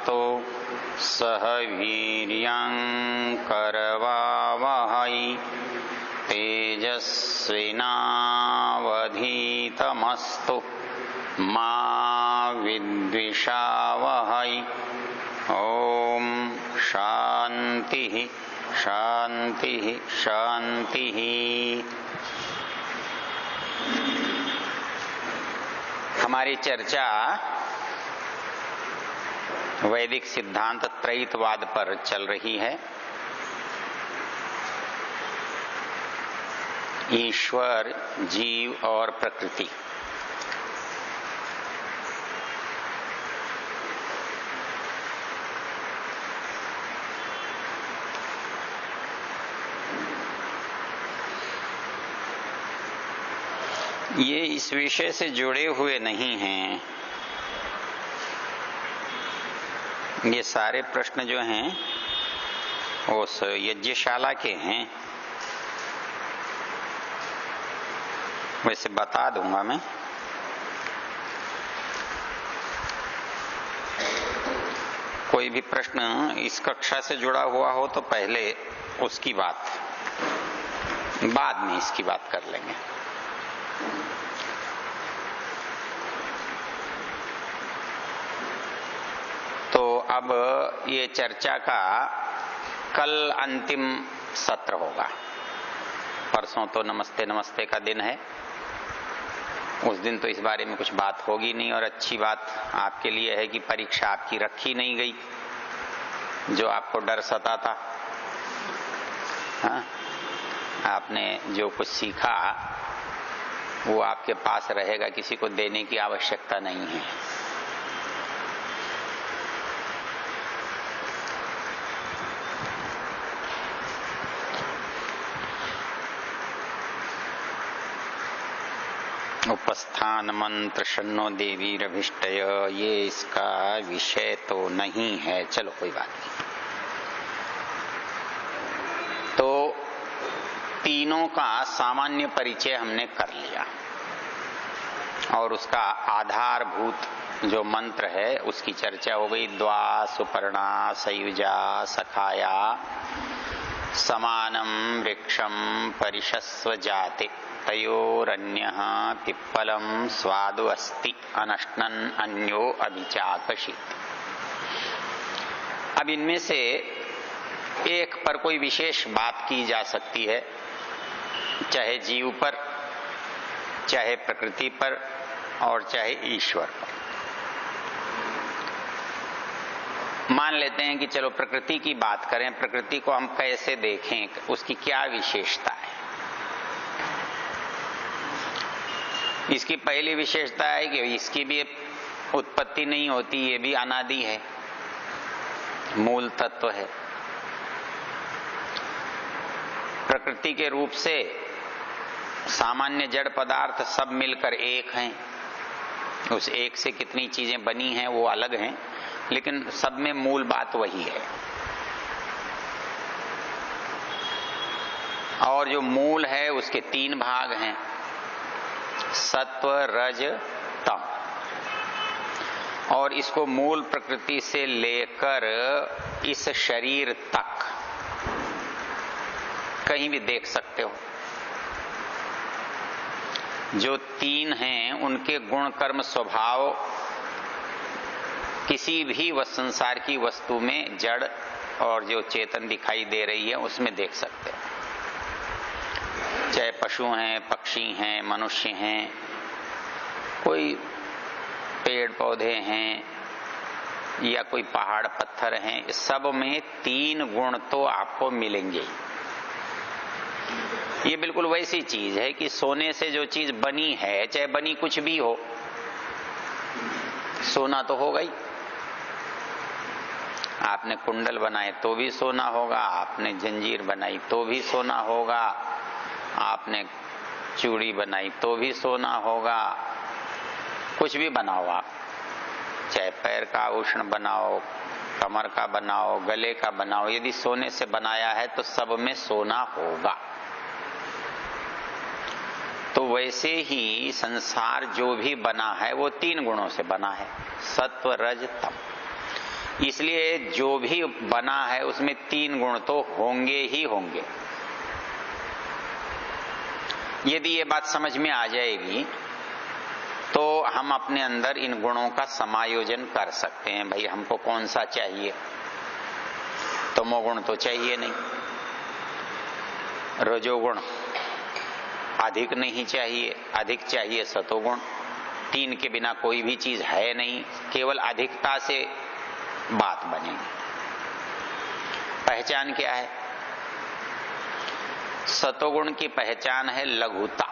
भुनक्तु सह वीर्यं करवावहै तेजस्विनावधीतमस्तु मा विद्विषावहै। ओम शांति शांति शांति। हमारी चर्चा वैदिक सिद्धांत त्रैतवाद पर चल रही है। ईश्वर, जीव और प्रकृति। ये इस विषय से जुड़े हुए नहीं हैं। ये सारे प्रश्न जो हैं उस यज्ञशाला के हैं। वैसे बता दूंगा मैं। कोई भी प्रश्न इस कक्षा से जुड़ा हुआ हो तो पहले उसकी बात, बाद में इसकी बात कर लेंगे। तो अब ये चर्चा का कल अंतिम सत्र होगा। परसों तो नमस्ते नमस्ते का दिन है। उस दिन तो इस बारे में कुछ बात होगी नहीं। और अच्छी बात आपके लिए है कि परीक्षा आपकी रखी नहीं गई, जो आपको डर सताता। हाँ, आपने जो कुछ सीखा वो आपके पास रहेगा, किसी को देने की आवश्यकता नहीं है। उपस्थान मंत्र शन्नो देवी रभिष्टय, ये इसका विषय तो नहीं है। चलो कोई बात नहीं। तो तीनों का सामान्य परिचय हमने कर लिया और उसका आधारभूत जो मंत्र है उसकी चर्चा हो गई। द्वा सुपर्णा सयुजा सखाया समानम वृक्षम परिशस्व जाते तयोरन्यः पिप्पलम स्वादु अस्ति अनश्नन् अन्यो अभिचाकषित। अब इनमें से एक पर कोई विशेष बात की जा सकती है, चाहे जीव पर, चाहे प्रकृति पर और चाहे ईश्वर पर। मान लेते हैं कि चलो प्रकृति की बात करें। प्रकृति को हम कैसे देखें, उसकी क्या विशेषता है। इसकी पहली विशेषता है कि इसकी भी उत्पत्ति नहीं होती, ये भी अनादि है, मूल तत्व है। प्रकृति के रूप से सामान्य जड़ पदार्थ सब मिलकर एक हैं। उस एक से कितनी चीजें बनी हैं वो अलग हैं, लेकिन सब में मूल बात वही है। और जो मूल है उसके तीन भाग हैं, सत्व रज तम। और इसको मूल प्रकृति से लेकर इस शरीर तक कहीं भी देख सकते हो। जो तीन हैं उनके गुण कर्म स्वभाव किसी भी संसार की वस्तु में, जड़ और जो चेतन दिखाई दे रही है उसमें देख सकते हो। चाहे पशु हैं, पक्षी हैं, मनुष्य हैं, कोई पेड़ पौधे हैं या कोई पहाड़ पत्थर हैं, सब में तीन गुण तो आपको मिलेंगे। ये बिल्कुल वैसी चीज है कि सोने से जो चीज बनी है, चाहे बनी कुछ भी हो, सोना तो होगा ही। आपने कुंडल बनाए तो भी सोना होगा, आपने जंजीर बनाई तो भी सोना होगा, आपने चूड़ी बनाई तो भी सोना होगा। कुछ भी बनाओ आप, चाहे पैर का आभूषण बनाओ, कमर का बनाओ, गले का बनाओ, यदि सोने से बनाया है तो सब में सोना होगा। तो वैसे ही संसार जो भी बना है वो तीन गुणों से बना है, सत्व रज तम। इसलिए जो भी बना है उसमें 3 गुण तो होंगे ही होंगे। यदि ये बात समझ में आ जाएगी तो हम अपने अंदर इन गुणों का समायोजन कर सकते हैं। भाई हमको कौन सा चाहिए, तमोगुण तो चाहिए नहीं, रजोगुण अधिक नहीं चाहिए, अधिक चाहिए सतोगुण। 3 के बिना कोई भी चीज है नहीं, केवल अधिकता से बात बनेगी। पहचान क्या है? सतोगुण की पहचान है लघुता,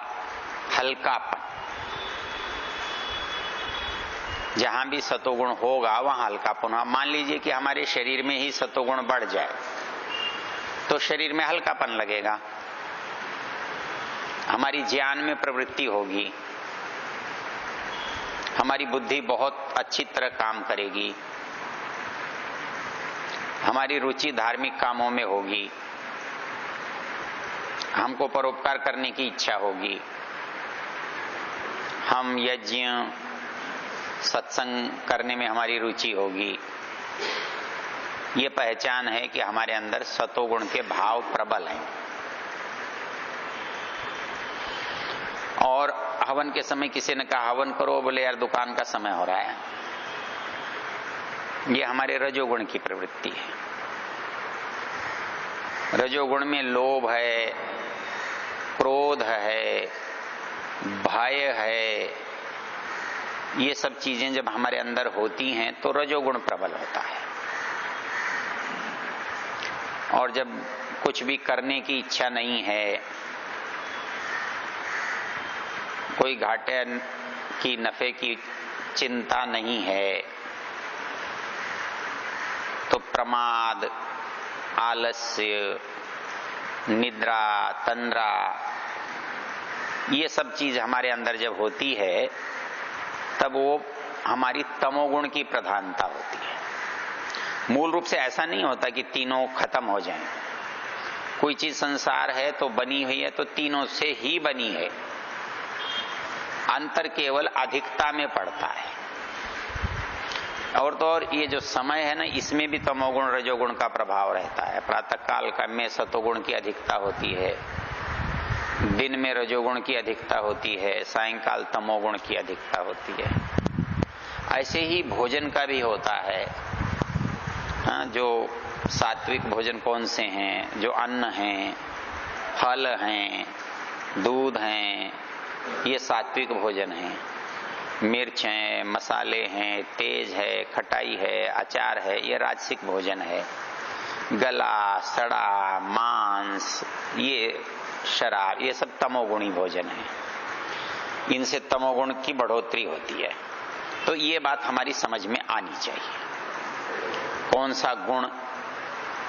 हल्कापन। जहां भी सतोगुण होगा वहां हल्कापन। मान लीजिए कि हमारे शरीर में ही सतोगुण बढ़ जाए तो शरीर में हल्कापन लगेगा, हमारी ज्ञान में प्रवृत्ति होगी, हमारी बुद्धि बहुत अच्छी तरह काम करेगी, हमारी रुचि धार्मिक कामों में होगी, हमको परोपकार करने की इच्छा होगी, हम यज्ञ सत्संग करने में हमारी रुचि होगी। ये पहचान है कि हमारे अंदर सतोगुण के भाव प्रबल हैं। और हवन के समय किसी ने कहा हवन करो, बोले यार दुकान का समय हो रहा है। ये हमारे रजोगुण की प्रवृत्ति है। रजोगुण में लोभ है, क्रोध है, भय है, ये सब चीजें जब हमारे अंदर होती हैं तो रजोगुण प्रबल होता है। और जब कुछ भी करने की इच्छा नहीं है, कोई घाटे की नफे की चिंता नहीं है, तो प्रमाद, आलस्य, निद्रा, तंद्रा, ये सब चीज हमारे अंदर जब होती है तब वो हमारी तमोगुण की प्रधानता होती है। मूल रूप से ऐसा नहीं होता कि तीनों खत्म हो जाएं। कोई चीज संसार है तो बनी हुई है तो तीनों से ही बनी है, अंतर केवल अधिकता में पड़ता है। और तो और ये जो समय है ना, इसमें भी तमोगुण रजोगुण का प्रभाव रहता है। प्रातः काल में सतोगुण की अधिकता होती है, दिन में रजोगुण की अधिकता होती है, सायंकाल तमोगुण की अधिकता होती है। ऐसे ही भोजन का भी होता है। हाँ, जो सात्विक भोजन कौन से हैं? जो अन्न हैं, फल हैं, दूध हैं, ये सात्विक भोजन हैं। मिर्च है, मसाले हैं, तेज है, खटाई है, अचार है, ये राजसिक भोजन है। गला, सड़ा, मांस, ये शराब, ये सब तमोगुणी भोजन है। इनसे तमोगुण की बढ़ोतरी होती है। तो ये बात हमारी समझ में आनी चाहिए, कौन सा गुण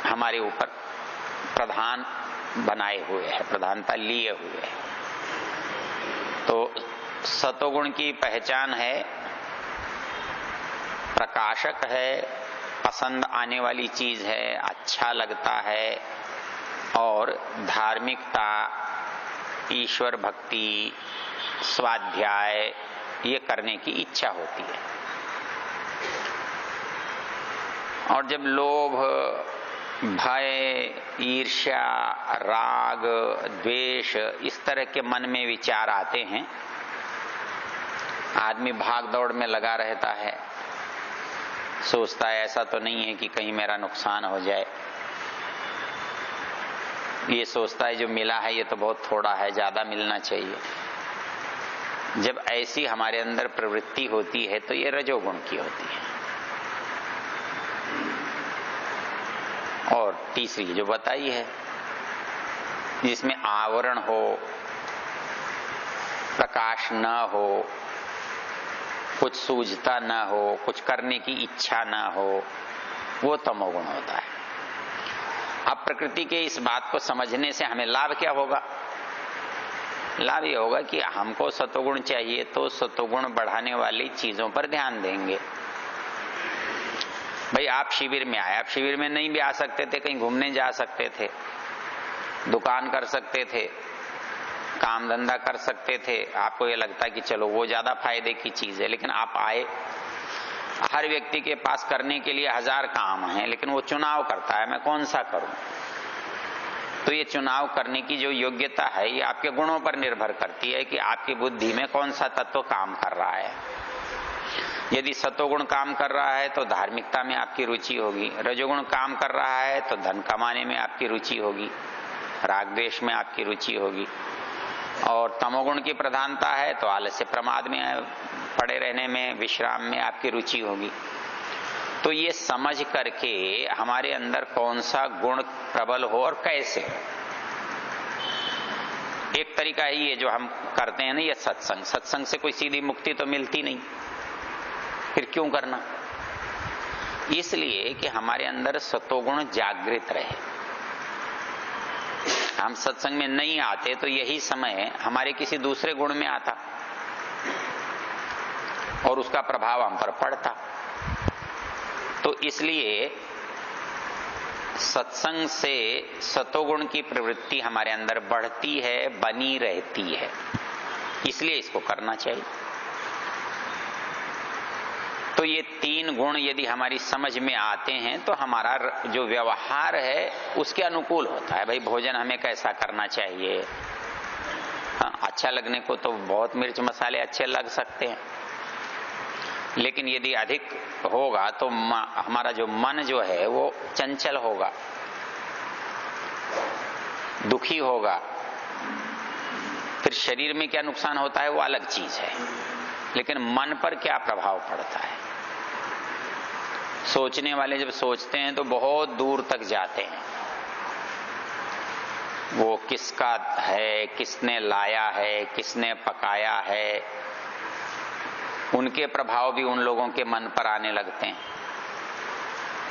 हमारे ऊपर प्रधान बनाए हुए है, प्रधानता लिए हुए है। तो सतोगुण की पहचान है, प्रकाशक है, पसंद आने वाली चीज है, अच्छा लगता है, और धार्मिकता, ईश्वर भक्ति, स्वाध्याय ये करने की इच्छा होती है। और जब लोभ, भय, ईर्ष्या, राग, द्वेष इस तरह के मन में विचार आते हैं, आदमी भाग दौड़ में लगा रहता है, सोचता है ऐसा तो नहीं है कि कहीं मेरा नुकसान हो जाए। ये सोचता है जो मिला है ये तो बहुत थोड़ा है, ज्यादा मिलना चाहिए। जब ऐसी हमारे अंदर प्रवृत्ति होती है तो ये रजोगुण की होती है। और तीसरी जो बताई है, जिसमें आवरण हो, प्रकाश न हो, कुछ सूझता न हो, कुछ करने की इच्छा न हो, वो तमोगुण होता है। अब प्रकृति के इस बात को समझने से हमें लाभ क्या होगा? लाभ ये होगा कि हमको सतोगुण चाहिए तो सतोगुण बढ़ाने वाली चीजों पर ध्यान देंगे। भाई आप शिविर में आए, आप शिविर में नहीं भी आ सकते थे, कहीं घूमने जा सकते थे, दुकान कर सकते थे, काम धंधा कर सकते थे। आपको ये लगता है कि चलो वो ज्यादा फायदे की चीज है, लेकिन आप आए, हर व्यक्ति के पास करने के लिए 1000 काम हैं, लेकिन वो चुनाव करता है मैं कौन सा करूं। तो ये चुनाव करने की जो योग्यता है ये आपके गुणों पर निर्भर करती है कि आपकी बुद्धि में कौन सा तत्व काम कर रहा है। यदि सतोगुण काम कर रहा है तो धार्मिकता में आपकी रुचि होगी, रजोगुण काम कर रहा है तो धन कमाने में आपकी रुचि होगी, राग द्वेष में आपकी रुचि होगी, और तमोगुण की प्रधानता है तो आलस्य प्रमाद में पड़े रहने में, विश्राम में आपकी रुचि होगी। तो ये समझ करके हमारे अंदर कौन सा गुण प्रबल हो और कैसे। एक तरीका है ये जो हम करते हैं ना, ये सत्संग। सत्संग से कोई सीधी मुक्ति तो मिलती नहीं, फिर क्यों करना? इसलिए कि हमारे अंदर सतोगुण जागृत रहे। हम सत्संग में नहीं आते तो यही समय हमारे किसी दूसरे गुण में आता और उसका प्रभाव हम पर पड़ता। तो इसलिए सत्संग से सतोगुण की प्रवृत्ति हमारे अंदर बढ़ती है, बनी रहती है, इसलिए इसको करना चाहिए। तो ये 3 गुण यदि हमारी समझ में आते हैं तो हमारा जो व्यवहार है उसके अनुकूल होता है। भाई भोजन हमें कैसा करना चाहिए। हाँ, अच्छा लगने को तो बहुत मिर्च मसाले अच्छे लग सकते हैं, लेकिन यदि अधिक होगा तो हमारा जो मन जो है वो चंचल होगा, दुखी होगा। फिर शरीर में क्या नुकसान होता है वो अलग चीज है, लेकिन मन पर क्या प्रभाव पड़ता है। सोचने वाले जब सोचते हैं तो बहुत दूर तक जाते हैं। वो किसका है, किसने लाया है, किसने पकाया है, उनके प्रभाव भी उन लोगों के मन पर आने लगते हैं।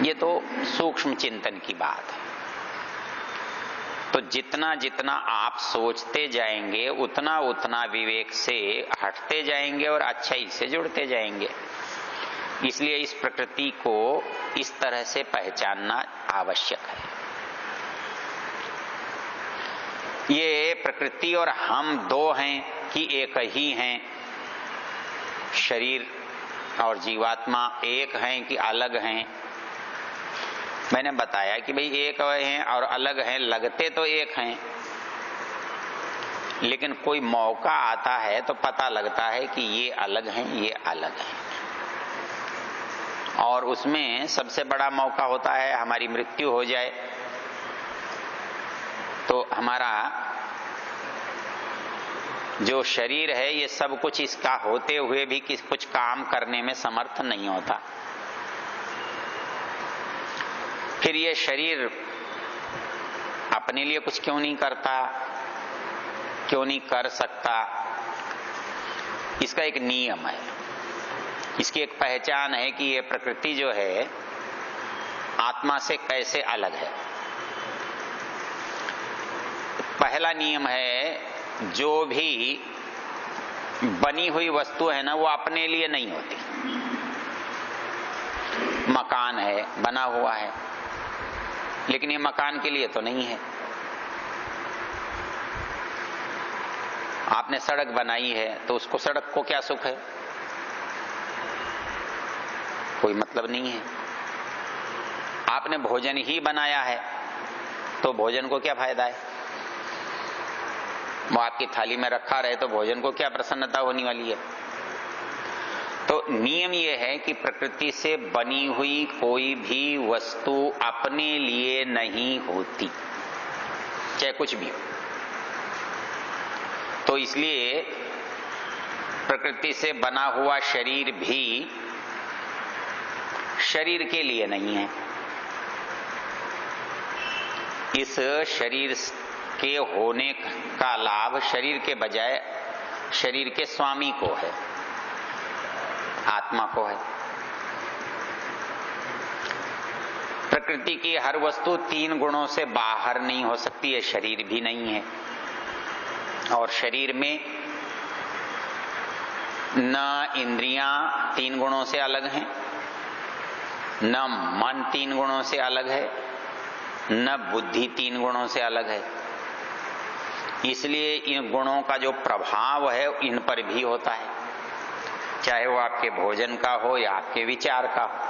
ये तो सूक्ष्म चिंतन की बात है। तो जितना जितना आप सोचते जाएंगे उतना उतना विवेक से हटते जाएंगे और अच्छाई से जुड़ते जाएंगे। इसलिए इस प्रकृति को इस तरह से पहचानना आवश्यक है। ये प्रकृति और हम 2 हैं कि एक ही हैं, शरीर और जीवात्मा एक हैं कि अलग हैं। मैंने बताया कि भाई एक हैं और अलग हैं, लगते तो एक हैं, लेकिन कोई मौका आता है तो पता लगता है कि ये अलग हैं, ये अलग हैं। और उसमें सबसे बड़ा मौका होता है हमारी मृत्यु हो जाए तो हमारा जो शरीर है ये सब कुछ इसका होते हुए भी कुछ काम करने में समर्थ नहीं होता। फिर ये शरीर अपने लिए कुछ क्यों नहीं करता, क्यों नहीं कर सकता? इसका एक नियम है, इसकी एक पहचान है कि ये प्रकृति जो है आत्मा से कैसे अलग है। पहला नियम है, जो भी बनी हुई वस्तु है ना वो अपने लिए नहीं होती। मकान है, बना हुआ है, लेकिन ये मकान के लिए तो नहीं है। आपने सड़क बनाई है तो उसको सड़क को क्या सुख है? कोई मतलब नहीं है। आपने भोजन ही बनाया है तो भोजन को क्या फायदा है? वो आपकी थाली में रखा रहे तो भोजन को क्या प्रसन्नता होने वाली है? तो नियम यह है कि प्रकृति से बनी हुई कोई भी वस्तु अपने लिए नहीं होती, चाहे कुछ भी हो। तो इसलिए प्रकृति से बना हुआ शरीर भी शरीर के लिए नहीं है। इस शरीर के होने का लाभ शरीर के बजाय शरीर के स्वामी को है, आत्मा को है। प्रकृति की हर वस्तु 3 गुणों से बाहर नहीं हो सकती है, शरीर भी नहीं है। और शरीर में न इंद्रियां 3 गुणों से अलग हैं, न मन 3 गुणों से अलग है, न बुद्धि 3 गुणों से अलग है। इसलिए इन गुणों का जो प्रभाव है इन पर भी होता है। चाहे वो आपके भोजन का हो या आपके विचार का हो।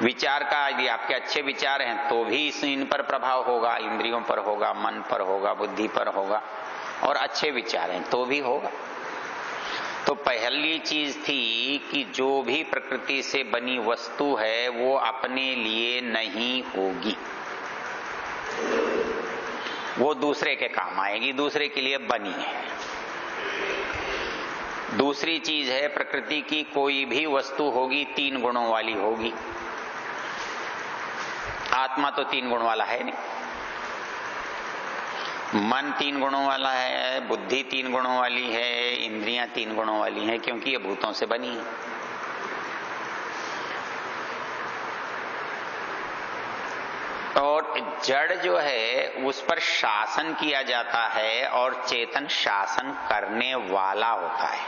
विचार का यदि आपके अच्छे विचार हैं तो भी इन पर प्रभाव होगा, इंद्रियों पर होगा, मन पर होगा, बुद्धि पर होगा, और अच्छे विचार हैं तो भी होगा। तो पहली चीज थी कि जो भी प्रकृति से बनी वस्तु है वो अपने लिए नहीं होगी, वो दूसरे के काम आएगी, दूसरे के लिए बनी है। दूसरी चीज है, प्रकृति की कोई भी वस्तु होगी 3 गुणों वाली होगी। आत्मा तो 3 गुण वाला है नहीं। मन 3 गुणों वाला है, बुद्धि 3 गुणों वाली है, इंद्रियां 3 गुणों वाली हैं, क्योंकि ये भूतों से बनी है। और जड़ जो है उस पर शासन किया जाता है और चेतन शासन करने वाला होता है।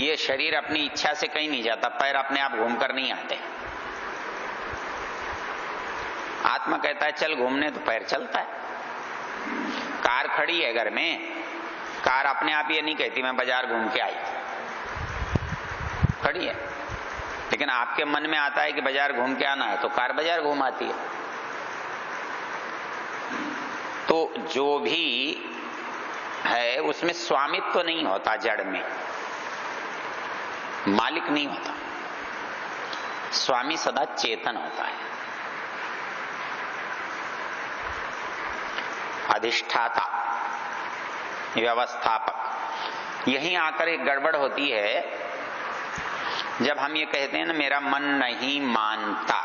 ये शरीर अपनी इच्छा से कहीं नहीं जाता, पैर अपने आप घूम कर नहीं आते। आत्मा कहता है चल घूमने, तो पैर चलता है। कार खड़ी है घर में, कार अपने आप ये नहीं कहती मैं बाजार घूम के आई, खड़ी है, लेकिन आपके मन में आता है कि बाजार घूम के आना है तो कार बाजार घूम आती है। तो जो भी है उसमें स्वामित्व तो नहीं होता, जड़ में मालिक नहीं होता, स्वामी सदा चेतन होता है, अधिष्ठाता, व्यवस्थापक। यहीं आकर एक गड़बड़ होती है जब हम ये कहते हैं ना मेरा मन नहीं मानता,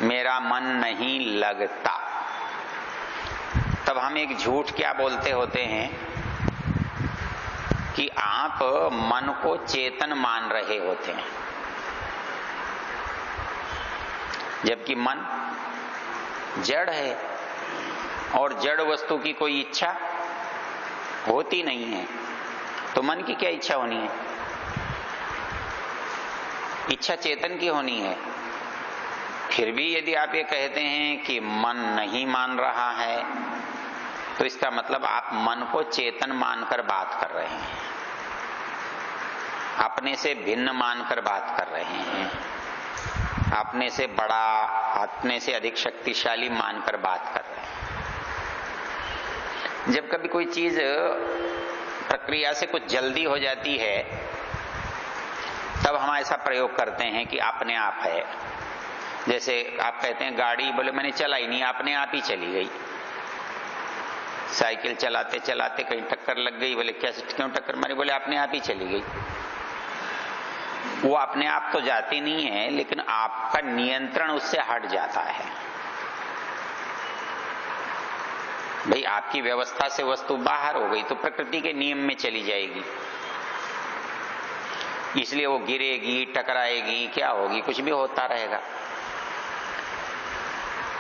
मेरा मन नहीं लगता, तब हम एक झूठ क्या बोलते होते हैं कि आप मन को चेतन मान रहे होते हैं, जबकि मन जड़ है और जड़ वस्तु की कोई इच्छा होती नहीं है। तो मन की क्या इच्छा होनी है? इच्छा चेतन की होनी है। फिर भी यदि आप ये कहते हैं कि मन नहीं मान रहा है तो इसका मतलब आप मन को चेतन मानकर बात कर रहे हैं, अपने से भिन्न मानकर बात कर रहे हैं, अपने से बड़ा, अपने से अधिक शक्तिशाली मानकर बात कर रहे हैं। जब कभी कोई चीज प्रक्रिया से कुछ जल्दी हो जाती है तब हम ऐसा प्रयोग करते हैं कि अपने आप है। जैसे आप कहते हैं गाड़ी, बोले मैंने चलाई नहीं, अपने आप ही चली गई। साइकिल चलाते चलाते कहीं टक्कर लग गई, बोले कैसे क्यों टक्कर मारी, बोले अपने आप ही चली गई। वो अपने आप तो जाती नहीं है, लेकिन आपका नियंत्रण उससे हट जाता है। भाई आपकी व्यवस्था से वस्तु बाहर हो गई तो प्रकृति के नियम में चली जाएगी, इसलिए वो गिरेगी, टकराएगी, क्या होगी, कुछ भी होता रहेगा।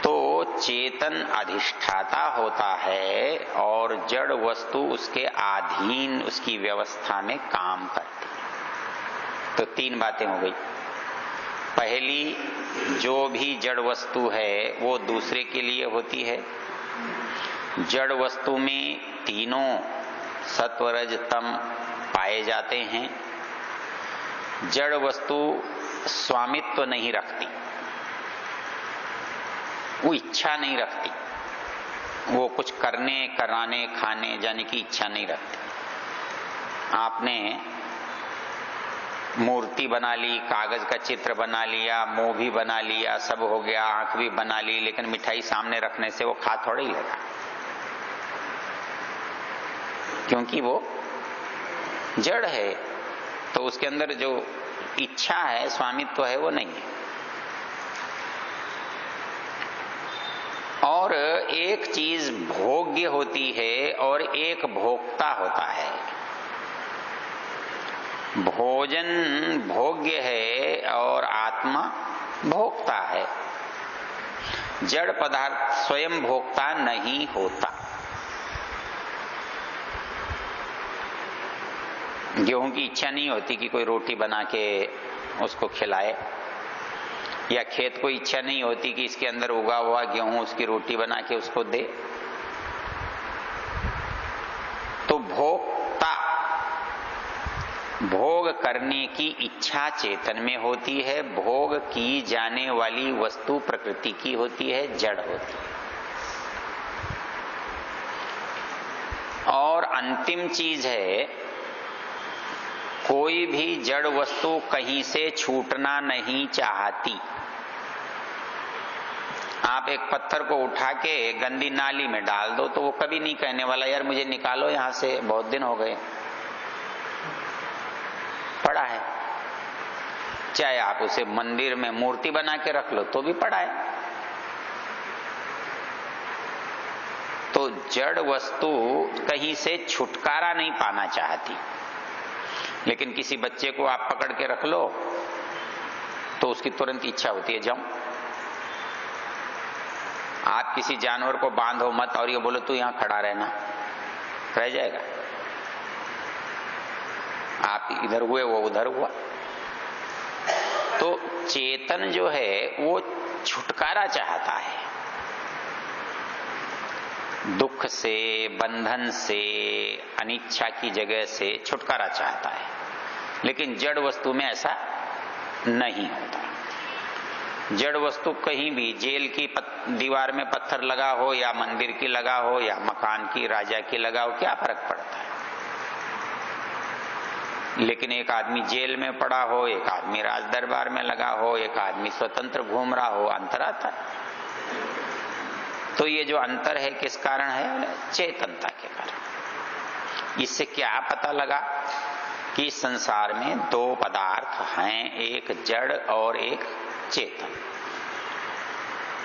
तो चेतन अधिष्ठाता होता है और जड़ वस्तु उसके अधीन, उसकी व्यवस्था में काम करती है। तो 3 बातें हो गई। पहली, जो भी जड़ वस्तु है वो दूसरे के लिए होती है। जड़ वस्तु में तीनों सत्व रज तम पाए जाते हैं। जड़ वस्तु स्वामित्व तो नहीं रखती, वो इच्छा नहीं रखती, वो कुछ करने, कराने, खाने जाने की इच्छा नहीं रखती। आपने मूर्ति बना ली, कागज का चित्र बना लिया, मुंह भी बना लिया, सब हो गया, आंख भी बना ली, लेकिन मिठाई सामने रखने से वो खा थोड़ा ही लेगा, क्योंकि वो जड़ है। तो उसके अंदर जो इच्छा है, स्वामित्व है, वो नहीं है। और एक चीज भोग्य होती है और एक भोक्ता होता है। भोजन भोग्य है और आत्मा भोक्ता है। जड़ पदार्थ स्वयं भोक्ता नहीं होता। गेहूं की इच्छा नहीं होती कि कोई रोटी बना के उसको खिलाए, या खेत को इच्छा नहीं होती कि इसके अंदर उगा हुआ गेहूं उसकी रोटी बना के उसको दे। तो भोक्ता, भोग करने की इच्छा चेतन में होती है, भोग की जाने वाली वस्तु प्रकृति की होती है, जड़ होती है। और अंतिम चीज है, कोई भी जड़ वस्तु कहीं से छूटना नहीं चाहती। आप एक पत्थर को उठा के गंदी नाली में डाल दो तो वो कभी नहीं कहने वाला यार मुझे निकालो यहां से, बहुत दिन हो गए, पड़ा है। चाहे आप उसे मंदिर में मूर्ति बना के रख लो तो भी पड़ा है। तो जड़ वस्तु कहीं से छुटकारा नहीं पाना चाहती, लेकिन किसी बच्चे को आप पकड़ के रख लो तो उसकी तुरंत इच्छा होती है जाऊं। आप किसी जानवर को बांधो मत और ये बोलो तू यहां खड़ा रहना, रह जाएगा। आप इधर हुए वो उधर हुआ। तो चेतन जो है वो छुटकारा चाहता है, दुख से, बंधन से, अनिच्छा की जगह से छुटकारा चाहता है। लेकिन जड़ वस्तु में ऐसा नहीं होता। जड़ वस्तु कहीं भी जेल की दीवार में पत्थर लगा हो या मंदिर की लगा हो या मकान की, राजा की लगा हो, क्या फर्क पड़ता है। लेकिन एक आदमी जेल में पड़ा हो, एक आदमी राज दरबार में लगा हो, एक आदमी स्वतंत्र घूम रहा हो, अंतर आता है। तो ये जो अंतर है किस कारण है? चेतनता के कारण। इससे क्या पता लगा कि संसार में दो पदार्थ हैं, एक जड़ और एक चेतन।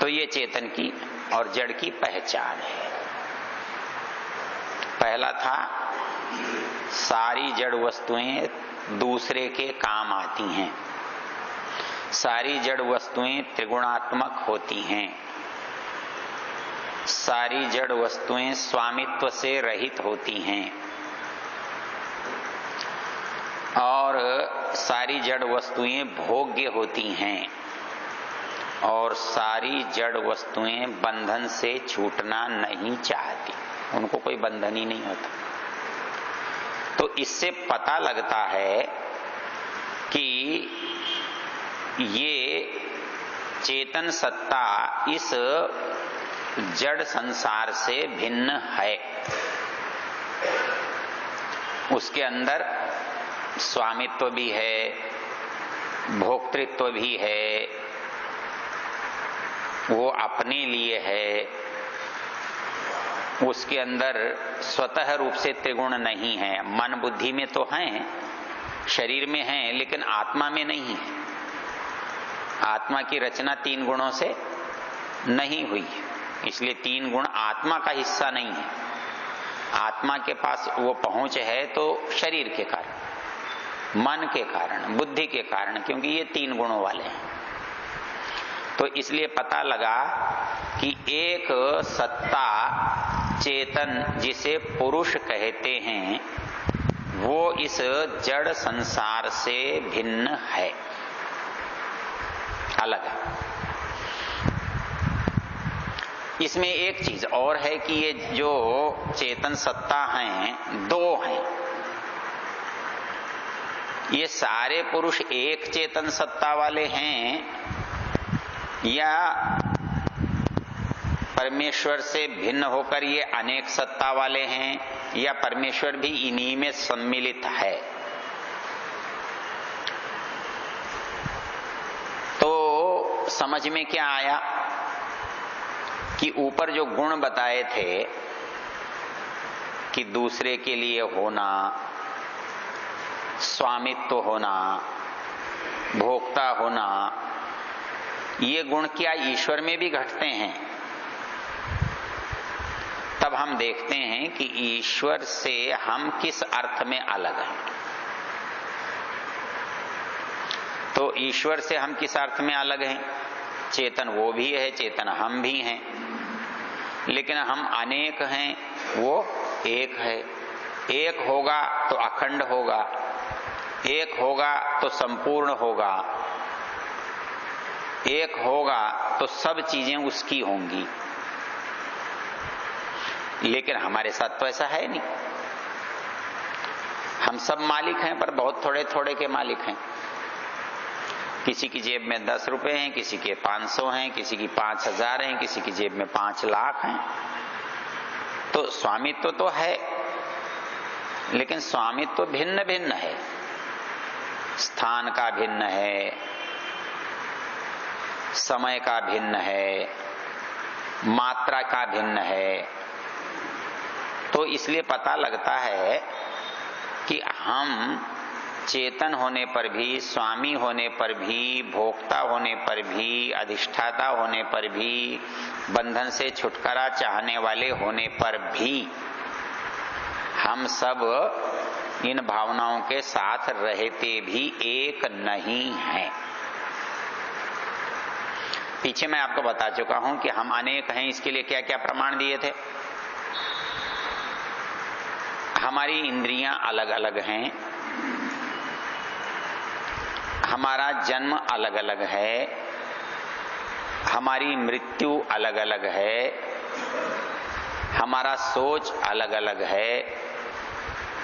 तो ये चेतन की और जड़ की पहचान है। पहला था सारी जड़ वस्तुएं दूसरे के काम आती हैं, सारी जड़ वस्तुएं त्रिगुणात्मक होती हैं, सारी जड़ वस्तुएं स्वामित्व से रहित होती हैं और सारी जड़ वस्तुएं भोग्य होती हैं और सारी जड़ वस्तुएं बंधन से छूटना नहीं चाहती, उनको कोई बंधन ही नहीं होता। तो इससे पता लगता है कि ये चेतन सत्ता इस जड़ संसार से भिन्न है। उसके अंदर स्वामित्व भी है, भोक्तृत्व भी है, वो अपने लिए है। उसके अंदर स्वतः रूप से त्रिगुण नहीं है। मन बुद्धि में तो हैं, शरीर में हैं, लेकिन आत्मा में नहीं है। आत्मा की रचना तीन गुणों से नहीं हुई है, इसलिए तीन गुण आत्मा का हिस्सा नहीं है। आत्मा के पास वो पहुंच है तो शरीर के कारण, मन के कारण, बुद्धि के कारण, क्योंकि ये तीन गुणों वाले हैं। तो इसलिए पता लगा कि एक सत्ता चेतन जिसे पुरुष कहते हैं वो इस जड़ संसार से भिन्न है, अलग है। इसमें एक चीज और है कि ये जो चेतन सत्ता हैं दो हैं। ये सारे पुरुष एक चेतन सत्ता वाले हैं या परमेश्वर से भिन्न होकर ये अनेक सत्ता वाले हैं, या परमेश्वर भी इन्हीं में सम्मिलित है। तो समझ में क्या आया कि ऊपर जो गुण बताए थे कि दूसरे के लिए होना, स्वामित्व होना, भोक्ता होना, ये गुण क्या ईश्वर में भी घटते हैं? तब हम देखते हैं कि ईश्वर से हम किस अर्थ में अलग हैं। तो ईश्वर से हम किस अर्थ में अलग हैं? चेतन वो भी है, चेतन हम भी हैं, लेकिन हम अनेक हैं, वो एक है। एक होगा तो अखंड होगा, एक होगा तो संपूर्ण होगा, एक होगा तो सब चीजें उसकी होंगी। लेकिन हमारे साथ तो ऐसा है नहीं। हम सब मालिक हैं, पर बहुत थोड़े थोड़े के मालिक हैं। किसी की जेब में 10 रुपए हैं, किसी के 500 हैं, किसी की 5000 हैं, किसी की जेब में 5 लाख हैं। तो स्वामित्व तो है, लेकिन स्वामित्व भिन्न भिन्न है। स्थान का भिन्न है, समय का भिन्न है, मात्रा का भिन्न है। तो इसलिए पता लगता है कि हम चेतन होने पर भी, स्वामी होने पर भी, भोक्ता होने पर भी, अधिष्ठाता होने पर भी, बंधन से छुटकारा चाहने वाले होने पर भी, हम सब इन भावनाओं के साथ रहते भी एक नहीं हैं। पीछे मैं आपको बता चुका हूं कि हम अनेक हैं। इसके लिए क्या क्या प्रमाण दिए थे? हमारी इंद्रियां अलग अलग हैं, हमारा जन्म अलग अलग है, हमारी मृत्यु अलग अलग है, हमारा सोच अलग अलग है,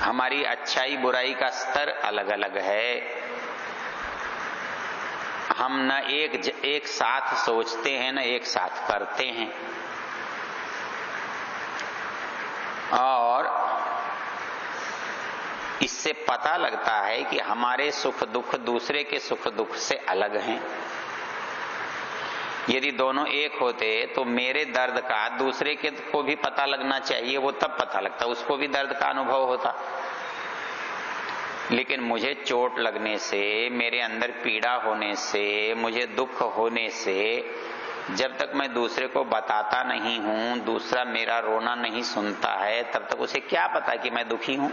हमारी अच्छाई बुराई का स्तर अलग अलग है। हम न एक साथ सोचते हैं, न एक साथ करते हैं। और इससे पता लगता है कि हमारे सुख दुख दूसरे के सुख दुख से अलग हैं। यदि दोनों एक होते तो मेरे दर्द का दूसरे के को भी पता लगना चाहिए, वो तब पता लगता, उसको भी दर्द का अनुभव होता। लेकिन मुझे चोट लगने से, मेरे अंदर पीड़ा होने से, मुझे दुख होने से, जब तक मैं दूसरे को बताता नहीं हूं, दूसरा मेरा रोना नहीं सुनता है, तब तक उसे क्या पता कि मैं दुखी हूं।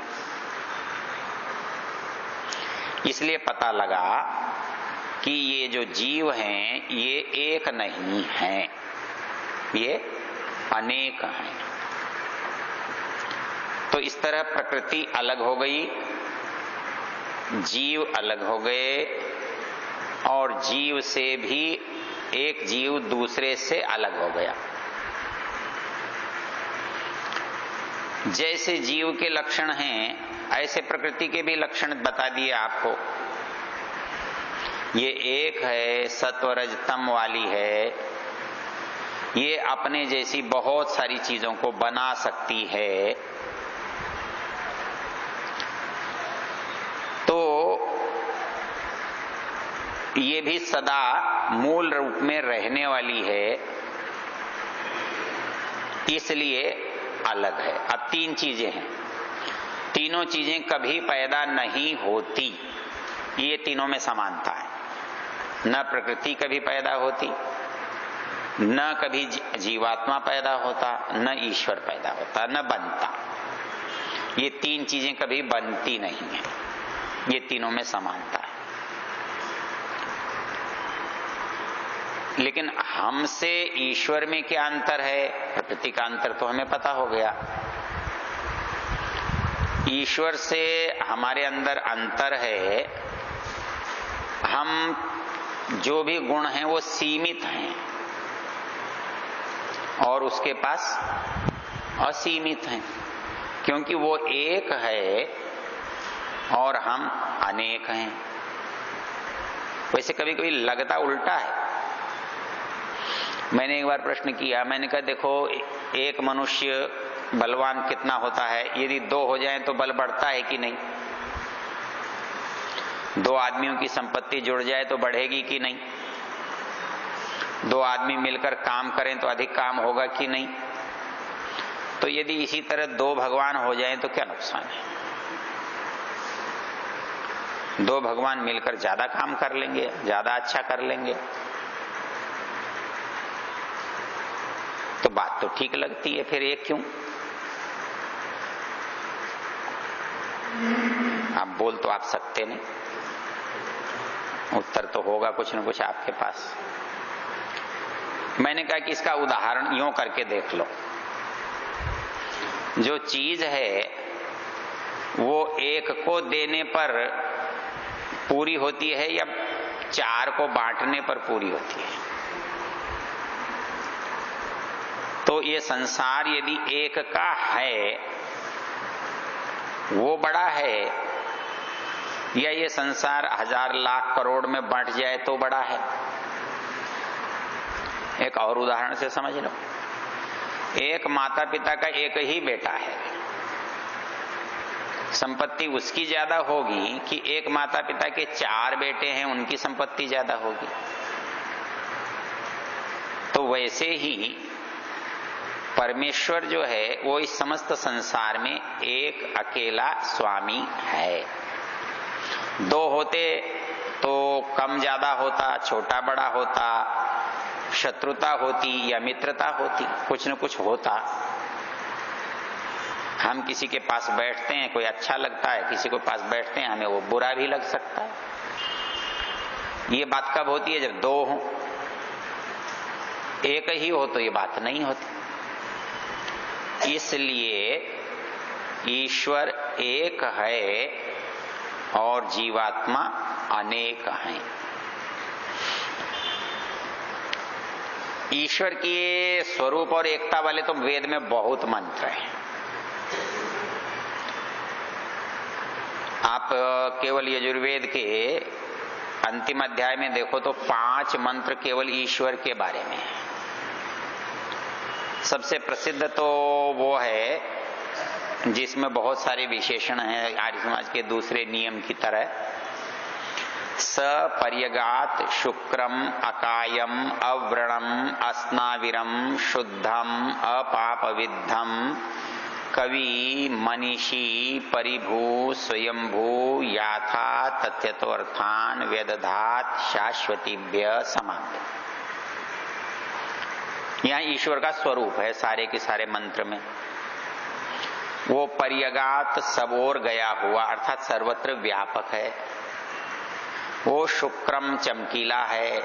इसलिए पता लगा कि ये जो जीव हैं ये एक नहीं हैं, ये अनेक हैं। तो इस तरह प्रकृति अलग हो गई, जीव अलग हो गए, और जीव से भी एक जीव दूसरे से अलग हो गया। जैसे जीव के लक्षण हैं, ऐसे प्रकृति के भी लक्षण बता दिए आपको। ये एक है, सत्व रज तम वाली है, ये अपने जैसी बहुत सारी चीजों को बना सकती है। तो ये भी सदा मूल रूप में रहने वाली है, इसलिए अलग है। अब 3 चीजें हैं, तीनों चीजें कभी पैदा नहीं होती, ये तीनों में समानता है। न प्रकृति कभी पैदा होती, न कभी जीवात्मा पैदा होता, न ईश्वर पैदा होता, न बनता। ये 3 चीजें कभी बनती नहीं है, ये तीनों में समानता है। लेकिन हमसे ईश्वर में क्या अंतर है? प्रकृति का अंतर तो हमें पता हो गया। ईश्वर से हमारे अंदर अंतर है, हम जो भी गुण हैं वो सीमित हैं और उसके पास असीमित हैं, क्योंकि वो एक है और हम अनेक हैं। वैसे कभी कभी लगता उल्टा है। मैंने एक बार प्रश्न किया, मैंने कहा देखो एक मनुष्य बलवान कितना होता है, यदि 2 हो जाएं तो बल बढ़ता है कि नहीं? 2 आदमियों की संपत्ति जुड़ जाए तो बढ़ेगी कि नहीं? 2 आदमी मिलकर काम करें तो अधिक काम होगा कि नहीं? तो यदि इसी तरह 2 भगवान हो जाएं तो क्या नुकसान है? 2 भगवान मिलकर ज्यादा काम कर लेंगे, ज्यादा अच्छा कर लेंगे। तो बात तो ठीक लगती है, फिर एक क्यों? आप बोल तो आप सकते नहीं, उत्तर तो होगा कुछ न कुछ आपके पास। मैंने कहा कि इसका उदाहरण यूं करके देख लो। जो चीज है वो एक को देने पर पूरी होती है या 4 को बांटने पर पूरी होती है? तो ये संसार यदि एक का है, वो बड़ा है, या ये संसार 1000 लाख करोड़ में बंट जाए तो बड़ा है? एक और उदाहरण से समझ लो। एक माता पिता का एक ही बेटा है, संपत्ति उसकी ज्यादा होगी कि एक माता पिता के 4 बेटे हैं उनकी संपत्ति ज्यादा होगी? तो वैसे ही परमेश्वर जो है वो इस समस्त संसार में एक अकेला स्वामी है। 2 होते तो कम ज्यादा होता, छोटा बड़ा होता, शत्रुता होती या मित्रता होती, कुछ न कुछ होता। हम किसी के पास बैठते हैं, कोई अच्छा लगता है, किसी के पास बैठते हैं हमें वो बुरा भी लग सकता है। ये बात कब होती है? जब 2 हो। एक ही हो तो ये बात नहीं होती। इसलिए ईश्वर एक है और जीवात्मा अनेक हैं। ईश्वर के स्वरूप और एकता वाले तो वेद में बहुत मंत्र हैं। आप केवल यजुर्वेद के अंतिम अध्याय में देखो तो 5 मंत्र केवल ईश्वर के बारे में है। सबसे प्रसिद्ध तो वो है जिसमें बहुत सारे विशेषण हैं आर्य समाज के दूसरे नियम की तरह। सपर्यगात शुक्रम अकायम अव्रणम अस्नाविरम शुद्धम अपापविद्धम कवि मनीषी परिभू स्वयंभू याथा तथ्यतोर्थान व्यदधात शाश्वतीभ्य समाप्त। यहाँ ईश्वर का स्वरूप है सारे के सारे मंत्र में। वो पर्यगात सब ओर गया हुआ अर्थात सर्वत्र व्यापक है। वो शुक्रम चमकीला है,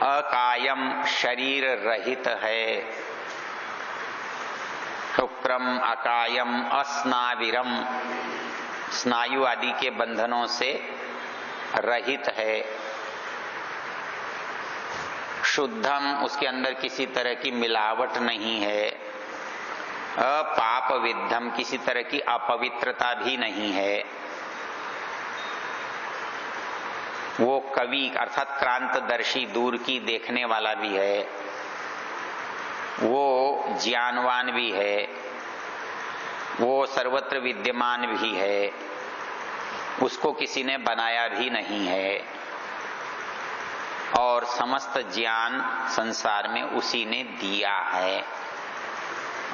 अकायम शरीर रहित है, शुक्रम अकायम अस्नाविरम स्नायु आदि के बंधनों से रहित है, शुद्धम उसके अंदर किसी तरह की मिलावट नहीं है, अपाप विद्धम किसी तरह की अपवित्रता भी नहीं है। वो कवि अर्थात क्रांतदर्शी दूर की देखने वाला भी है, वो ज्ञानवान भी है, वो सर्वत्र विद्यमान भी है, उसको किसी ने बनाया भी नहीं है और समस्त ज्ञान संसार में उसी ने दिया है।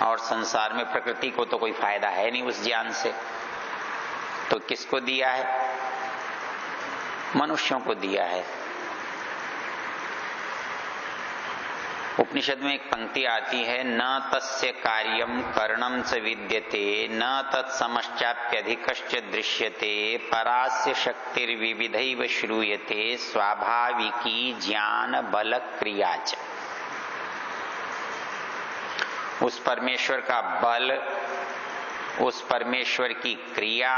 और संसार में प्रकृति को तो कोई फायदा है नहीं उस ज्ञान से, तो किसको दिया है? मनुष्यों को दिया है। उपनिषद में एक पंक्ति आती है, न तस्य कार्यम करणम च विद्यते न तत्समश्चाप्यधिकश्च दृश्यते परास्य शक्तिर्विविधैव श्रूयते स्वाभाविकी ज्ञान बल क्रिया च। उस परमेश्वर का बल, उस परमेश्वर की क्रिया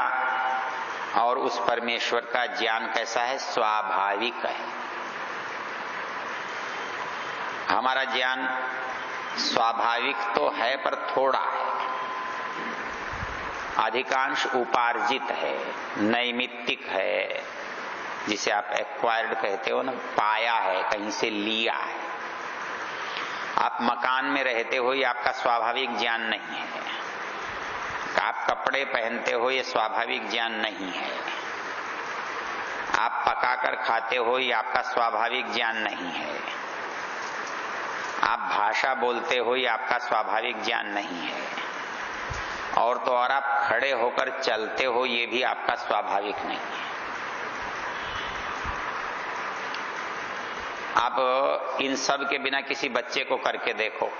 और उस परमेश्वर का ज्ञान कैसा है? स्वाभाविक है। हमारा ज्ञान स्वाभाविक तो है पर थोड़ा है, अधिकांश उपार्जित है, नैमित्तिक है, जिसे आप एक्वायर्ड कहते हो ना, पाया है, कहीं से लिया है। आप मकान में रहते हो ये आपका स्वाभाविक ज्ञान नहीं है, आप कपड़े पहनते हो ये स्वाभाविक ज्ञान नहीं है, आप पकाकर खाते हो ये आपका स्वाभाविक ज्ञान नहीं है, आप भाषा बोलते हो ये आपका स्वाभाविक ज्ञान नहीं है, और तो और आप खड़े होकर चलते हो ये भी आपका स्वाभाविक नहीं है। आप इन सब के बिना किसी बच्चे को करके देखो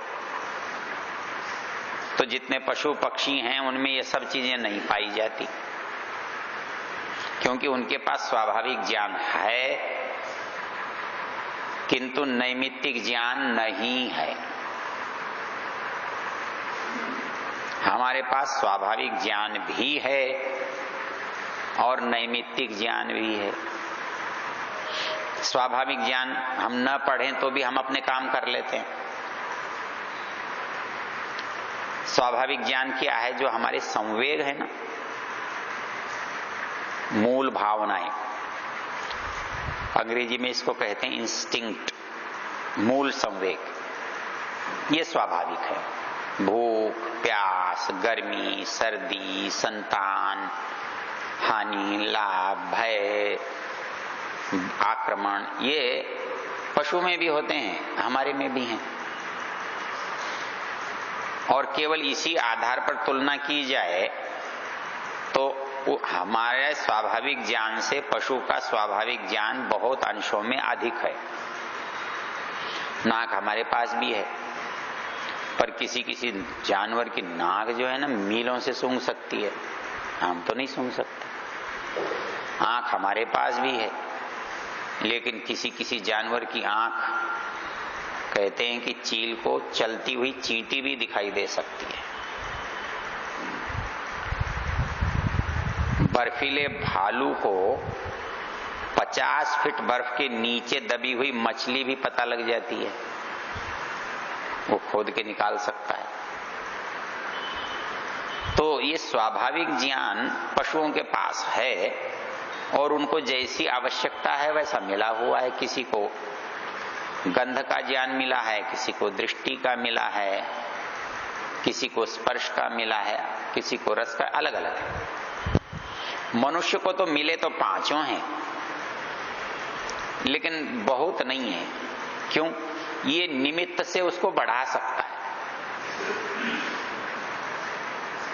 तो जितने पशु पक्षी हैं उनमें ये सब चीजें नहीं पाई जाती, क्योंकि उनके पास स्वाभाविक ज्ञान है किंतु नैमित्तिक ज्ञान नहीं है। हमारे पास स्वाभाविक ज्ञान भी है और नैमित्तिक ज्ञान भी है। स्वाभाविक ज्ञान हम न पढ़ें तो भी हम अपने काम कर लेते हैं। स्वाभाविक ज्ञान क्या है? जो हमारे संवेग है ना, मूल भावनाएं, अंग्रेजी में इसको कहते हैं इंस्टिंक्ट, मूल संवेग, ये स्वाभाविक है। भूख, प्यास, गर्मी, सर्दी, संतान, हानि, लाभ, भय, आक्रमण, ये पशु में भी होते हैं, हमारे में भी हैं। और केवल इसी आधार पर तुलना की जाए तो हमारे स्वाभाविक ज्ञान से पशु का स्वाभाविक ज्ञान बहुत अंशों में अधिक है। नाक हमारे पास भी है, पर किसी किसी जानवर की नाक जो है ना मीलों से सूंघ सकती है, हम तो नहीं सूंघ सकते। आंख हमारे पास भी है, लेकिन किसी किसी जानवर की आंख कहते हैं कि चील को चलती हुई चींटी भी दिखाई दे सकती है। बर्फीले भालू को 50 फीट बर्फ के नीचे दबी हुई मछली भी पता लग जाती है, वो खोद के निकाल सकता है। तो ये स्वाभाविक ज्ञान पशुओं के पास है और उनको जैसी आवश्यकता है वैसा मिला हुआ है। किसी को गंध का ज्ञान मिला है, किसी को दृष्टि का मिला है, किसी को स्पर्श का मिला है, किसी को रस का, अलग अलग है। मनुष्य को तो मिले तो पांचों हैं, लेकिन बहुत नहीं है। क्यों? ये निमित्त से उसको बढ़ा सकता है।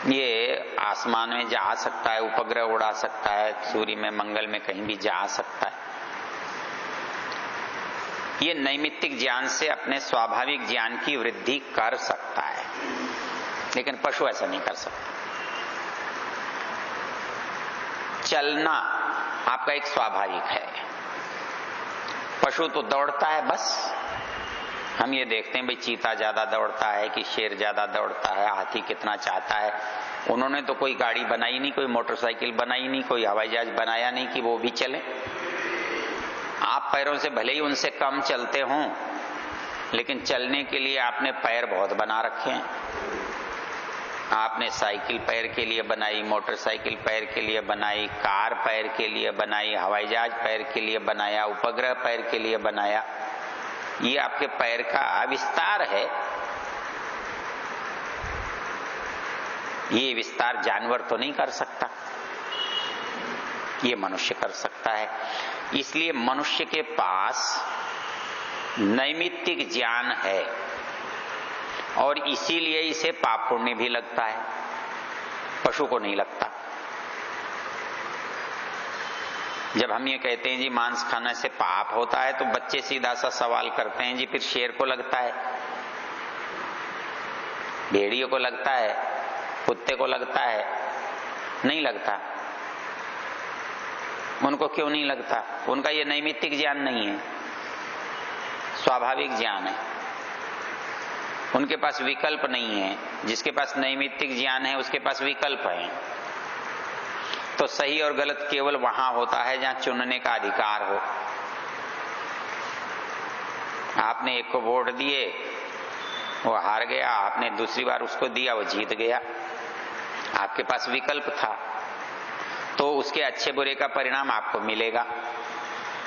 ये आसमान में जा सकता है, उपग्रह उड़ा सकता है, सूर्य में, मंगल में कहीं भी जा सकता है। ये नैमित्तिक ज्ञान से अपने स्वाभाविक ज्ञान की वृद्धि कर सकता है, लेकिन पशु ऐसा नहीं कर सकता। चलना आपका एक स्वाभाविक है। पशु तो दौड़ता है बस। हम ये देखते हैं भाई चीता ज्यादा दौड़ता है कि शेर ज्यादा दौड़ता है, हाथी कितना चाहता है। उन्होंने तो कोई गाड़ी बनाई नहीं, कोई मोटरसाइकिल बनाई नहीं, कोई हवाई जहाज बनाया नहीं कि वो भी चले। आप पैरों से भले ही उनसे कम चलते हों, लेकिन चलने के लिए आपने पैर बहुत बना रखे हैं। आपने साइकिल पैर के लिए बनाई, मोटरसाइकिल पैर के लिए बनाई, कार पैर के लिए बनाई, हवाई जहाज पैर के लिए बनाया, उपग्रह पैर के लिए बनाया। ये आपके पैर का विस्तार है। ये विस्तार जानवर तो नहीं कर सकता, ये मनुष्य कर सकता है। इसलिए मनुष्य के पास नैमित्तिक ज्ञान है और इसीलिए इसे पाप पुण्य भी लगता है, पशु को नहीं लगता। जब हम ये कहते हैं जी मांस खाने से पाप होता है, तो बच्चे सीधा सा सवाल करते हैं जी फिर शेर को लगता है, भेड़ियों को लगता है, कुत्ते को लगता है? नहीं लगता। उनको क्यों नहीं लगता? उनका ये नैमित्तिक ज्ञान नहीं है, स्वाभाविक ज्ञान है। उनके पास विकल्प नहीं है। जिसके पास नैमित्तिक ज्ञान है उसके पास विकल्प है। तो सही और गलत केवल वहां होता है जहां चुनने का अधिकार हो। आपने एक को वोट दिए, वो हार गया, आपने दूसरी बार उसको दिया, वो जीत गया। आपके पास विकल्प था, तो उसके अच्छे बुरे का परिणाम आपको मिलेगा।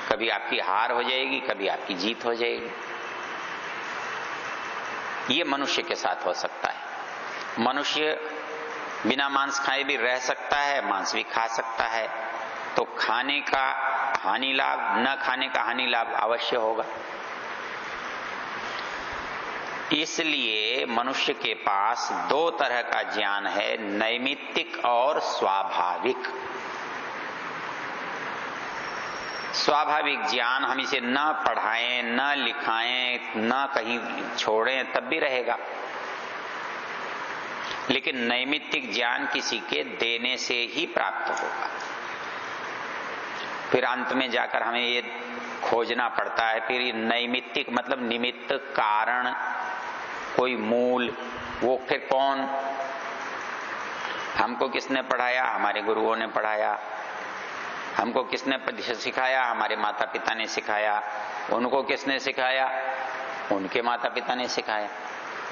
कभी आपकी हार हो जाएगी, कभी आपकी जीत हो जाएगी। ये मनुष्य के साथ हो सकता है। मनुष्य बिना मांस खाए भी रह सकता है, मांस भी खा सकता है। तो खाने का हानि लाभ, न खाने का हानि लाभ अवश्य होगा। इसलिए मनुष्य के पास दो तरह का ज्ञान है, नैमित्तिक और स्वाभाविक। स्वाभाविक ज्ञान हम इसे न पढ़ाएं, न लिखाएं, न कहीं छोड़ें तब भी रहेगा, लेकिन नैमित्तिक ज्ञान किसी के देने से ही प्राप्त होगा। फिर अंत में जाकर हमें ये खोजना पड़ता है, फिर ये नैमित्तिक मतलब निमित्त, कारण, कोई मूल, वो फिर कौन? हमको किसने पढ़ाया? हमारे गुरुओं ने पढ़ाया। हमको किसने सिखाया? हमारे माता पिता ने सिखाया। उनको किसने सिखाया? उनके माता पिता ने सिखाया।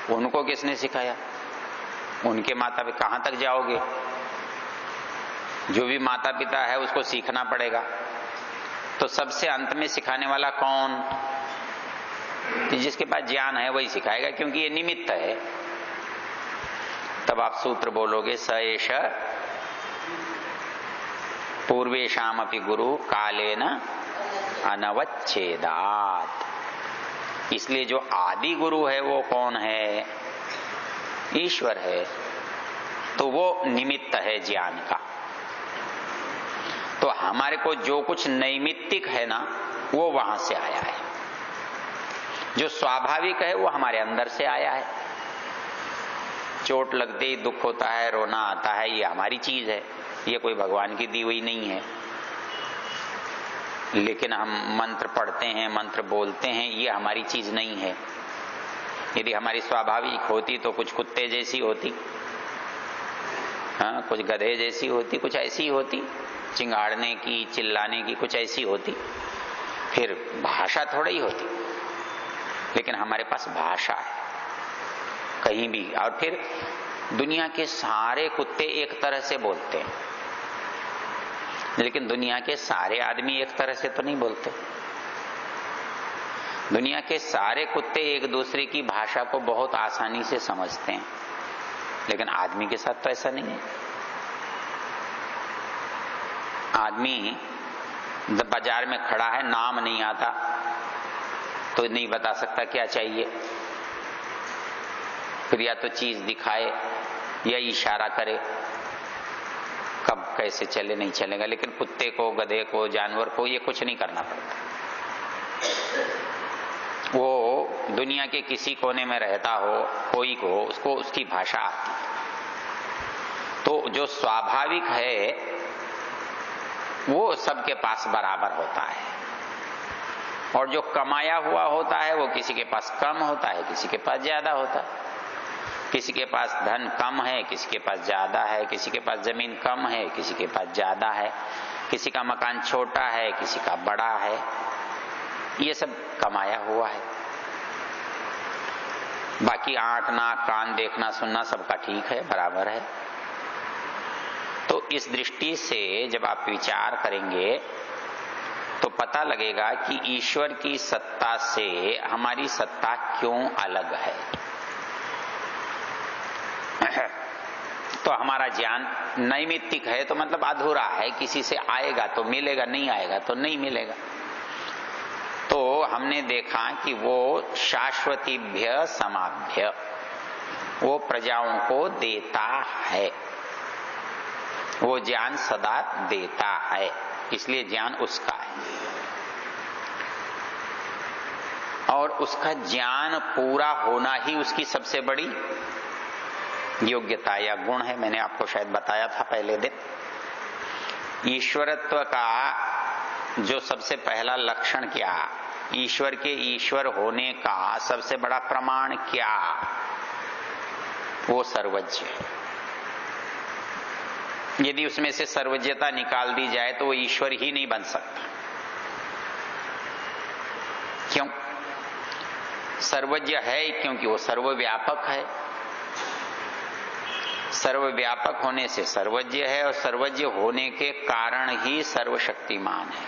उनको किसने सिखाया? उनके माता पिता। कहां तक जाओगे? जो भी माता पिता है उसको सीखना पड़ेगा। तो सबसे अंत में सिखाने वाला कौन? तो जिसके पास ज्ञान है वही सिखाएगा, क्योंकि ये निमित्त है। तब आप सूत्र बोलोगे, स एष पूर्वेशामपि गुरु कालेन अनवच्छेदात्। इसलिए जो आदि गुरु है वो कौन है? ईश्वर है। तो वो निमित्त है ज्ञान का। तो हमारे को जो कुछ नैमित्तिक है ना, वो वहां से आया है। जो स्वाभाविक है वो हमारे अंदर से आया है। चोट लगते ही दुख होता है, रोना आता है, ये हमारी चीज है, ये कोई भगवान की दी हुई नहीं है। लेकिन हम मंत्र पढ़ते हैं, मंत्र बोलते हैं, ये हमारी चीज नहीं है। यदि हमारी स्वाभाविक होती तो कुछ कुत्ते जैसी होती, हाँ, कुछ गधे जैसी होती, कुछ ऐसी होती, चिंगाड़ने की, चिल्लाने की, कुछ ऐसी होती, फिर भाषा थोड़ी ही होती। लेकिन हमारे पास भाषा है कहीं भी। और फिर दुनिया के सारे कुत्ते एक तरह से बोलते हैं, लेकिन दुनिया के सारे आदमी एक तरह से तो नहीं बोलते। दुनिया के सारे कुत्ते एक दूसरे की भाषा को बहुत आसानी से समझते हैं, लेकिन आदमी के साथ तो ऐसा नहीं है। आदमी बाजार में खड़ा है, नाम नहीं आता तो नहीं बता सकता क्या चाहिए, फिर या तो चीज दिखाए या इशारा करे, कब कैसे चले नहीं चलेगा। लेकिन कुत्ते को, गधे को, जानवर को ये कुछ नहीं करना पड़ता। वो दुनिया के किसी कोने में रहता हो, कोई को, उसको उसकी भाषा आती है। तो जो स्वाभाविक है वो सबके पास बराबर होता है, और जो कमाया हुआ होता है वो किसी के पास कम होता है, किसी के पास ज्यादा होता है। किसी के पास धन कम है, किसी के पास ज्यादा है, किसी के पास जमीन कम है, किसी के पास ज्यादा है, किसी का मकान छोटा है, किसी का बड़ा है। ये सब कमाया हुआ है। बाकी आंख, नाक, कान, देखना, सुनना सबका ठीक है, बराबर है। तो इस दृष्टि से जब आप विचार करेंगे तो पता लगेगा कि ईश्वर की सत्ता से हमारी सत्ता क्यों अलग है। तो हमारा ज्ञान नैमित्तिक है, तो मतलब अधूरा है, किसी से आएगा तो मिलेगा, नहीं आएगा तो नहीं मिलेगा। तो हमने देखा कि वो शाश्वतीभ्य समाभ्य, वो प्रजाओं को देता है, वो ज्ञान सदा देता है, इसलिए ज्ञान उसका है। और उसका ज्ञान पूरा होना ही उसकी सबसे बड़ी योग्यता या गुण है। मैंने आपको शायद बताया था पहले दिन। ईश्वरत्व का जो सबसे पहला लक्षण क्या, ईश्वर के ईश्वर होने का सबसे बड़ा प्रमाण क्या, वो सर्वज्ञ है। यदि उसमें से सर्वज्ञता निकाल दी जाए तो वो ईश्वर ही नहीं बन सकता। क्यों? सर्वज्ञ है क्योंकि वो सर्वव्यापक है। सर्वव्यापक होने से सर्वज्ञ है, और सर्वज्ञ होने के कारण ही सर्वशक्तिमान है।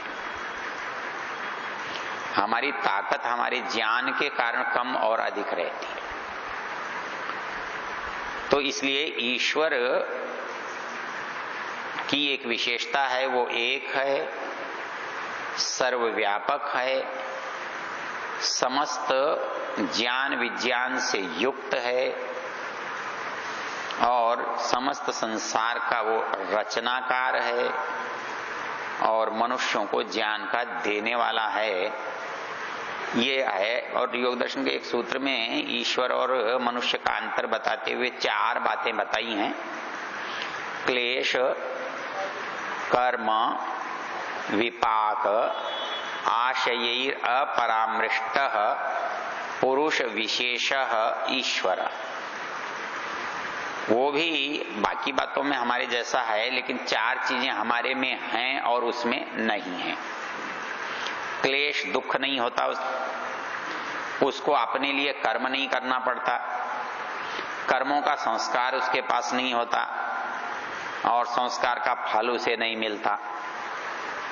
हमारी ताकत हमारे ज्ञान के कारण कम और अधिक रहती है। तो इसलिए ईश्वर की एक विशेषता है, वो एक है, सर्वव्यापक है, समस्त ज्ञान विज्ञान से युक्त है, और समस्त संसार का वो रचनाकार है, और मनुष्यों को ज्ञान का देने वाला है। ये है। और योग दर्शन के एक सूत्र में ईश्वर और मनुष्य का अंतर बताते हुए 4 बातें बताई हैं। क्लेश, कर्म, विपाक, आशयैर अपरामृष्टः पुरुष विशेषः ईश्वर। वो भी बाकी बातों में हमारे जैसा है, लेकिन 4 चीजें हमारे में हैं और उसमें नहीं है। क्लेश, दुख नहीं होता, उसको अपने लिए कर्म नहीं करना पड़ता, कर्मों का संस्कार उसके पास नहीं होता, और संस्कार का फल उसे नहीं मिलता,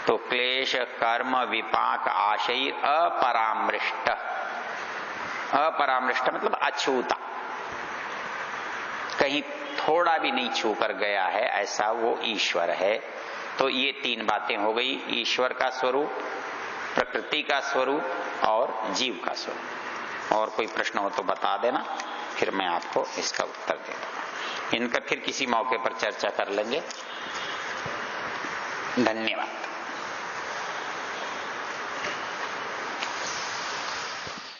तो क्लेश कर्म विपाक आशय अपरामृष्ट, अपरामृष्ट मतलब अछूता, कहीं थोड़ा भी नहीं छू कर गया है, ऐसा वो ईश्वर है। तो ये तीन बातें हो गई, ईश्वर का स्वरूप, प्रकृति का स्वरूप और जीव का स्वरूप। और कोई प्रश्न हो तो बता देना, फिर मैं आपको इसका उत्तर दे दूंगा। इनका फिर किसी मौके पर चर्चा कर लेंगे। धन्यवाद।